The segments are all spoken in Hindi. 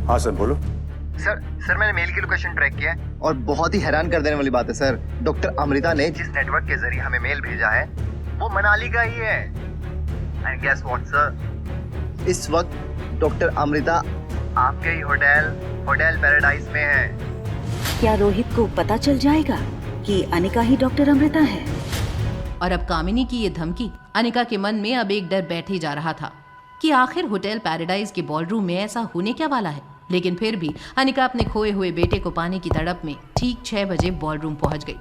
हाँ सर बोलो। सर मैंने मेल की लोकेशन ट्रैक किया है और बहुत ही हैरान कर देने वाली बात है सर, डॉक्टर अमृता ने जिस नेटवर्क के जरिए हमें मेल भेजा है वो मनाली का ही है। एंड गेस व्हाट सर, इस वक्त डॉक्टर अमृता आपके ही होटल पैराडाइज में है। क्या रोहित को पता चल जाएगा कि अनिका ही डॉक्टर अमृता है? और अब कामिनी की ये धमकी अनिका के मन में अब एक डर बैठे जा रहा था कि आखिर होटल पैराडाइज के बॉलरूम में ऐसा होने क्या वाला है। लेकिन फिर भी अनिका अपने खोए हुए बेटे को पाने की तड़प में ठीक 6 बजे बॉलरूम पहुंच गई।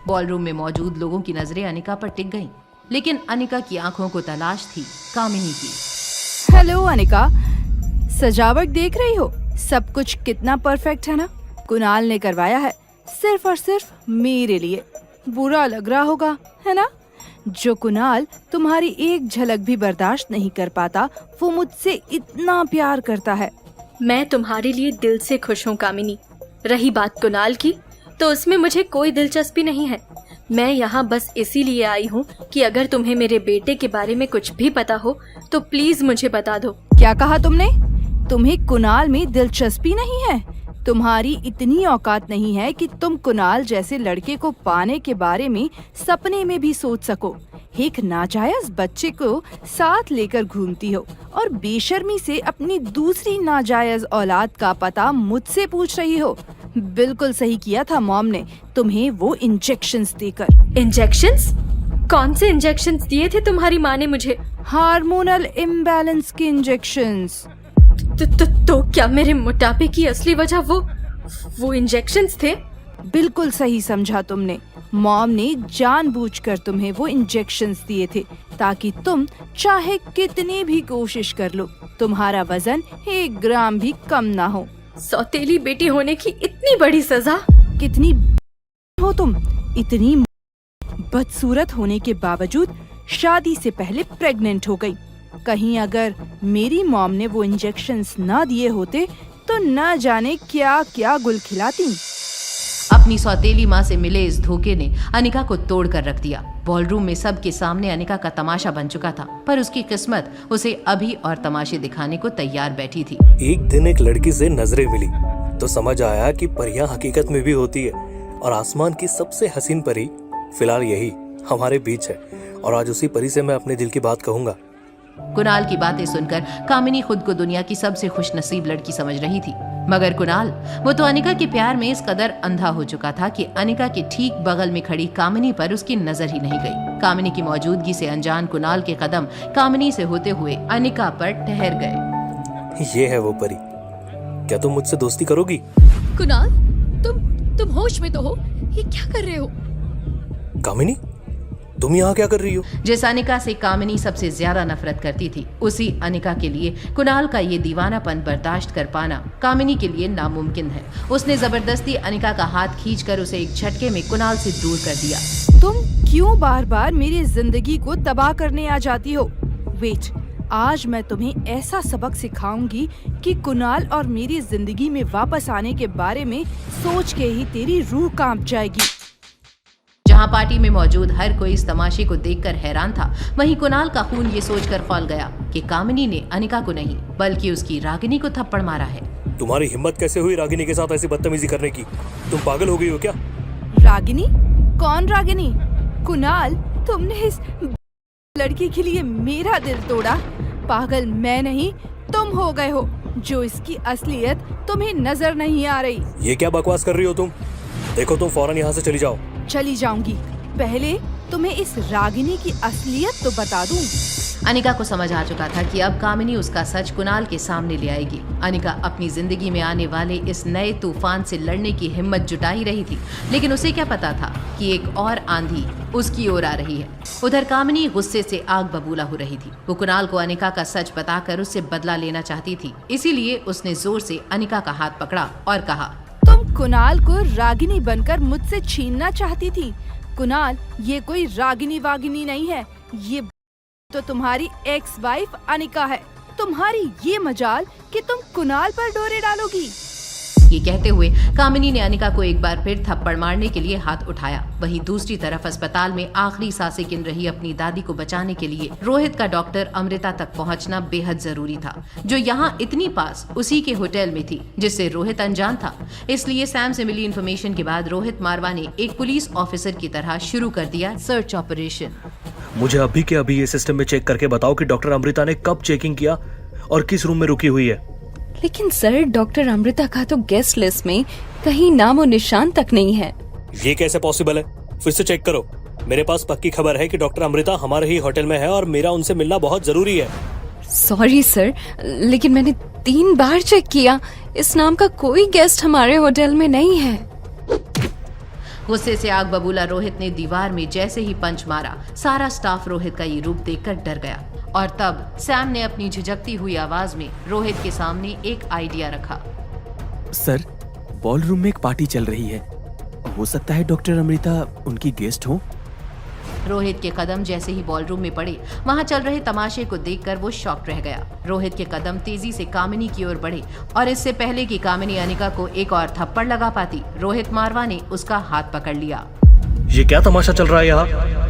बॉलरूम में मौजूद लोगों की नजरें अनिका पर टिक गईं, लेकिन अनिका की आंखों को तलाश थी कामिनी की। हेलो अनिका, सजावट देख रही हो? सब कुछ कितना परफेक्ट है ना? कुणाल ने करवाया है सिर्फ और सिर्फ मेरे लिए। बुरा लग रहा होगा है ना? जो कुणाल तुम्हारी एक झलक भी बर्दाश्त नहीं कर पाता, वो मुझसे इतना प्यार करता है। मैं तुम्हारे लिए दिल से खुश हूँ कामिनी। रही बात कुणाल की, तो उसमें मुझे कोई दिलचस्पी नहीं है। मैं यहाँ बस इसीलिए आई हूँ कि अगर तुम्हें मेरे बेटे के बारे में कुछ भी पता हो तो प्लीज मुझे बता दो। क्या कहा तुमने? तुम्हें कुणाल में दिलचस्पी नहीं है? तुम्हारी इतनी औकात नहीं है कि तुम कुणाल जैसे लड़के को पाने के बारे में सपने में भी सोच सको। एक नाजायज बच्चे को साथ लेकर घूमती हो और बेशर्मी से अपनी दूसरी नाजायज औलाद का पता मुझसे पूछ रही हो। बिल्कुल सही किया था मॉम ने तुम्हें वो इंजेक्शंस देकर। इंजेक्शंस? कौन से इंजेक्शंस दिए थे तुम्हारी माँ ने मुझे? हार्मोनल इम्बैलेंस के इंजेक्शंस। तो क्या मेरे मोटापे की असली वजह वो इंजेक्शंस थे? बिल्कुल सही समझा तुमने। मॉम ने जानबूझकर तुम्हें वो इंजेक्शंस दिए थे ताकि तुम चाहे कितनी भी कोशिश कर लो, तुम्हारा वजन 1 ग्राम भी कम ना हो। सौतेली बेटी होने की इतनी बड़ी सजा? कितनी हो तुम? इतनी बदसूरत होने के बावजूद शादी से पहले प्रेग्नेंट हो गई। कहीं अगर मेरी मॉम ने वो इंजेक्शंस ना दिए होते तो न जाने क्या क्या गुल खिलाती। अपनी सौतेली माँ से मिले इस धोखे ने अनिका को तोड़ कर रख दिया। बॉलरूम में सबके सामने अनिका का तमाशा बन चुका था, पर उसकी किस्मत उसे अभी और तमाशे दिखाने को तैयार बैठी थी। एक दिन एक लड़की से नजरें मिली तो समझ आया कि परियां हकीकत में भी होती है और आसमान की सबसे हसीन परी फिलहाल यही हमारे बीच है। और आज उसी परी से मैं अपने दिल की बात कहूंगा। कुणाल की बातें सुनकर कामिनी खुद को दुनिया की सबसे खुशनसीब लड़की समझ रही थी, मगर कुणाल वो तो अनिका के प्यार में इस कदर अंधा हो चुका था कि अनिका के ठीक बगल में खड़ी कामिनी पर उसकी नजर ही नहीं गई। कामिनी की मौजूदगी से अनजान कुणाल के कदम कामिनी से होते हुए अनिका पर ठहर गए। ये है वो परी, क्या तुम मुझसे दोस्ती करोगी? कुणाल, तुम होश में तो हो? ये क्या कर रहे हो? कामिनी, तुम यहाँ क्या कर रही हो? जिस अनिका से कामिनी सबसे ज्यादा नफरत करती थी, उसी अनिका के लिए कुणाल का ये दीवानापन बर्दाश्त कर पाना कामिनी के लिए नामुमकिन है। उसने जबरदस्ती अनिका का हाथ खींचकर उसे एक झटके में कुणाल से दूर कर दिया। तुम क्यों बार बार मेरी जिंदगी को तबाह करने आ जाती हो? वेट, आज मैं तुम्हें ऐसा सबक सिखाऊंगी कि कुणाल और मेरी जिंदगी में वापस आने के बारे में सोच के ही तेरी रूह कांप जाएगी। जहां पार्टी में मौजूद हर कोई इस तमाशे को देखकर हैरान था, वहीं कुणाल का खून ये सोचकर खौल गया कि कामिनी ने अनिका को नहीं बल्कि उसकी रागिनी को थप्पड़ मारा है। तुम्हारी हिम्मत कैसे हुई रागिनी के साथ ऐसी बदतमीजी करने की? तुम पागल हो गई हो क्या? रागिनी? कौन रागिनी? कुणाल, तुमने इस लड़की के लिए मेरा दिल तोड़ा। पागल मैं नहीं, तुम हो गए हो, जो इसकी असलियत तुम्हें नजर नहीं आ रही। ये क्या बकवास कर रही हो तुम? देखो तुम फौरन यहाँ से चली जाओ। चली जाऊंगी, पहले तुम्हें इस रागिनी की असलियत तो बता दूं। अनिका को समझ आ चुका था कि अब कामिनी उसका सच कुणाल के सामने ले आएगी। अनिका अपनी जिंदगी में आने वाले इस नए तूफान से लड़ने की हिम्मत जुटा ही रही थी, लेकिन उसे क्या पता था कि एक और आंधी उसकी ओर आ रही है। उधर कामिनी गुस्से से आग बबूला हो रही थी। वो कुणाल को अनिका का सच बताकर उससे बदला लेना चाहती थी, इसीलिए उसने जोर से अनिका का हाथ पकड़ा और कहा, तुम कुणाल को रागिनी बनकर मुझसे छीनना चाहती थी। कुणाल, ये कोई रागिनी वागिनी नहीं है, ये तो तुम्हारी एक्स वाइफ अनिका है। तुम्हारी ये मजाल कि तुम कुणाल पर डोरे डालोगी। ये कहते हुए कामिनी ने अनिका को एक बार फिर थप्पड़ मारने के लिए हाथ उठाया। वहीं दूसरी तरफ अस्पताल में आखिरी सांसें गिन रही अपनी दादी को बचाने के लिए रोहित का डॉक्टर अमृता तक पहुंचना बेहद जरूरी था, जो यहाँ इतनी पास उसी के होटल में थी जिससे रोहित अनजान था। इसलिए सैम से मिली इन्फॉर्मेशन के बाद रोहित मारवा ने एक पुलिस ऑफिसर की तरह शुरू कर दिया सर्च ऑपरेशन। मुझे अभी के अभी ये सिस्टम में चेक करके बताओ कि डॉक्टर अमृता ने कब चेकिंग किया और किस रूम में रुकी हुई है। लेकिन सर, डॉक्टर अमृता का तो गेस्ट लिस्ट में कहीं नाम और निशान तक नहीं है। ये कैसे पॉसिबल है? फिर से चेक करो। मेरे पास पक्की खबर है कि डॉक्टर अमृता हमारे ही होटल में है और मेरा उनसे मिलना बहुत जरूरी है। सॉरी सर, लेकिन मैंने 3 बार चेक किया, इस नाम का कोई गेस्ट हमारे होटल में नहीं है। गुस्से से आग बबूला रोहित ने दीवार में जैसे ही पंच मारा, सारा स्टाफ रोहित का ये रूप देखकर डर गया। और तब सैम ने अपनी झिझकती हुई आवाज में रोहित के सामने एक आइडिया रखा। सर, बॉल रूम में एक पार्टी चल रही है, हो सकता है डॉक्टर अमृता उनकी गेस्ट हो। रोहित के कदम जैसे ही बॉलरूम में पड़े, वहां चल रहे तमाशे को देखकर वो शॉक्ड रह गया। रोहित के कदम तेजी से कामिनी की ओर बढ़े और इससे पहले कि कामिनी अनिका को एक और थप्पड़ लगा पाती, रोहित मारवा ने उसका हाथ पकड़ लिया। ये क्या तमाशा चल रहा है यहाँ?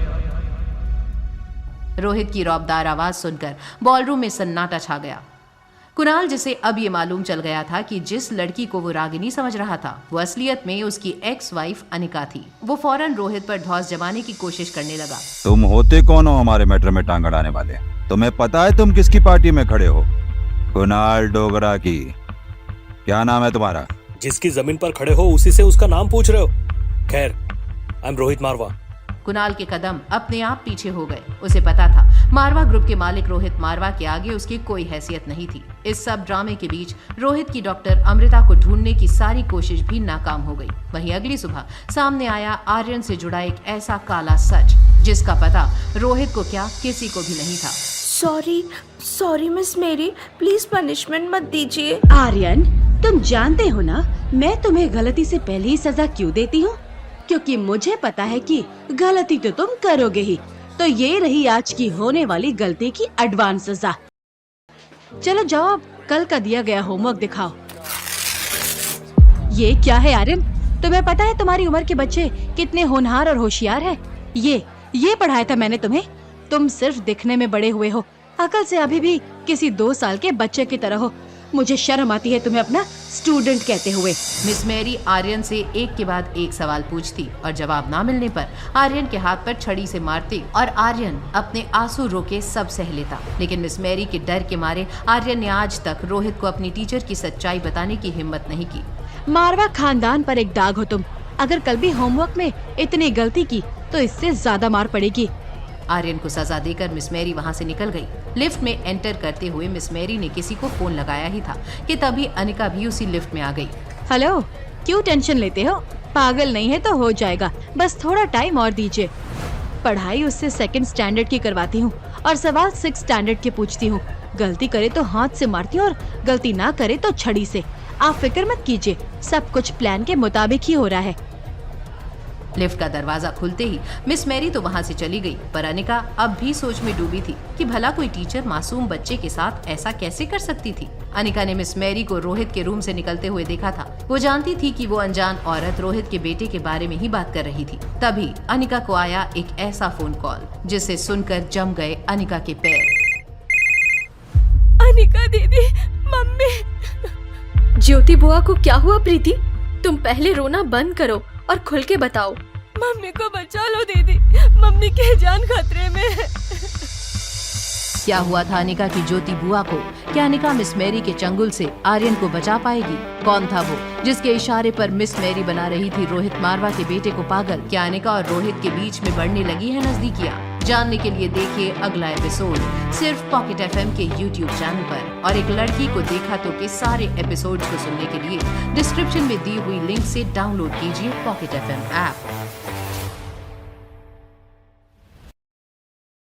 रोहित की रौबदार आवाज सुनकर बॉलरूम में सन्नाटा छा गया। कुणाल, जिसे अब ये मालूम चल गया था कि जिस लड़की को वो रागिनी समझ रहा था वो असलियत में उसकी एक्स वाइफ अनिका थी, वो फौरन रोहित पर धौंस जमाने की कोशिश करने लगा। तुम होते कौन हो हमारे मैटर में टांग अड़ाने वाले? तुम्हें पता है तुम किसकी पार्टी में खड़े हो? कुणाल डोगरा की। क्या नाम है तुम्हारा? जिसकी जमीन पर खड़े हो उसी से उसका नाम पूछ रहे हो? खैर, आई एम रोहित मारवा। कुणाल के कदम अपने आप पीछे हो गए। उसे पता था मारवा ग्रुप के मालिक रोहित मारवा के आगे उसकी कोई हैसियत नहीं थी। इस सब ड्रामे के बीच रोहित की डॉक्टर अमृता को ढूंढने की सारी कोशिश भी नाकाम हो गई। वहीं अगली सुबह सामने आया आर्यन से जुड़ा एक ऐसा काला सच जिसका पता रोहित को क्या किसी को भी नहीं था। सॉरी मिस मेरी, प्लीज पनिशमेंट मत दीजिए। आर्यन, तुम जानते हो ना मैं तुम्हें गलती से पहले ही सजा क्यों देती हूँ? क्योंकि मुझे पता है कि गलती तो तुम करोगे ही। तो ये रही आज की होने वाली गलती की एडवांस सजा। चलो जाओ, अब कल का दिया गया होमवर्क दिखाओ। ये क्या है आर्यन? तुम्हें पता है तुम्हारी उम्र के बच्चे कितने होनहार और होशियार हैं? ये पढ़ाया था मैंने तुम्हें। तुम सिर्फ दिखने में बड़े हुए हो, अकल से अभी भी किसी 2 साल के बच्चे की तरह हो। मुझे शर्म आती है तुम्हें अपना स्टूडेंट कहते हुए। मिस मैरी आर्यन से एक के बाद एक सवाल पूछती और जवाब ना मिलने पर आर्यन के हाथ पर छड़ी से मारती और आर्यन अपने आंसू रोके सब सह लेता। लेकिन मिस मैरी के डर के मारे आर्यन ने आज तक रोहित को अपनी टीचर की सच्चाई बताने की हिम्मत नहीं की। मारवा खानदान पर एक दाग हो तुम। अगर कल भी होमवर्क में इतनी गलती की तो इससे ज्यादा मार पड़ेगी। आर्यन को सजा देकर मिस मैरी वहां से निकल गई। लिफ्ट में एंटर करते हुए मिस मैरी ने किसी को फोन लगाया ही था कि तभी अनिका भी उसी लिफ्ट में आ गई। हेलो, क्यों टेंशन लेते हो? पागल नहीं है तो हो जाएगा, बस थोड़ा टाइम और दीजिए। पढ़ाई उससे 2nd स्टैंडर्ड की करवाती हूँ और सवाल 6th स्टैंडर्ड के पूछती हूँ। गलती करे तो हाथ से मारती हूँ और गलती ना करे तो छड़ी से। आप फिक्र मत कीजिए, सब कुछ प्लान के मुताबिक ही हो रहा है। लिफ्ट का दरवाजा खुलते ही मिस मैरी तो वहां से चली गई, पर अनिका अब भी सोच में डूबी थी कि भला कोई टीचर मासूम बच्चे के साथ ऐसा कैसे कर सकती थी। अनिका ने मिस मैरी को रोहित के रूम से निकलते हुए देखा था। वो जानती थी कि वो अनजान औरत रोहित के बेटे के बारे में ही बात कर रही थी। तभी अनिका को आया एक ऐसा फोन कॉल जिसे सुनकर जम गए अनिका के पैर। अनिका दीदी, मम्मी। ज्योति बुआ को क्या हुआ? प्रीति, तुम पहले रोना बंद करो और खुल के बताओ। मम्मी को बचा लो दीदी, मम्मी की जान खतरे में है। क्या हुआ था अनिका की ज्योति बुआ को? क्या अनिका मिस मैरी के चंगुल से आर्यन को बचा पाएगी? कौन था वो जिसके इशारे पर मिस मैरी बना रही थी रोहित मारवा के बेटे को पागल? क्या अनिका और रोहित के बीच में बढ़ने लगी है नजदीकियाँ? जानने के लिए देखिए अगला एपिसोड सिर्फ पॉकेट FM के YouTube चैनल पर। और एक लड़की को देखा तो के सारे एपिसोड्स को सुनने के लिए डिस्क्रिप्शन में दी हुई लिंक से डाउनलोड कीजिए पॉकेट FM ऐप।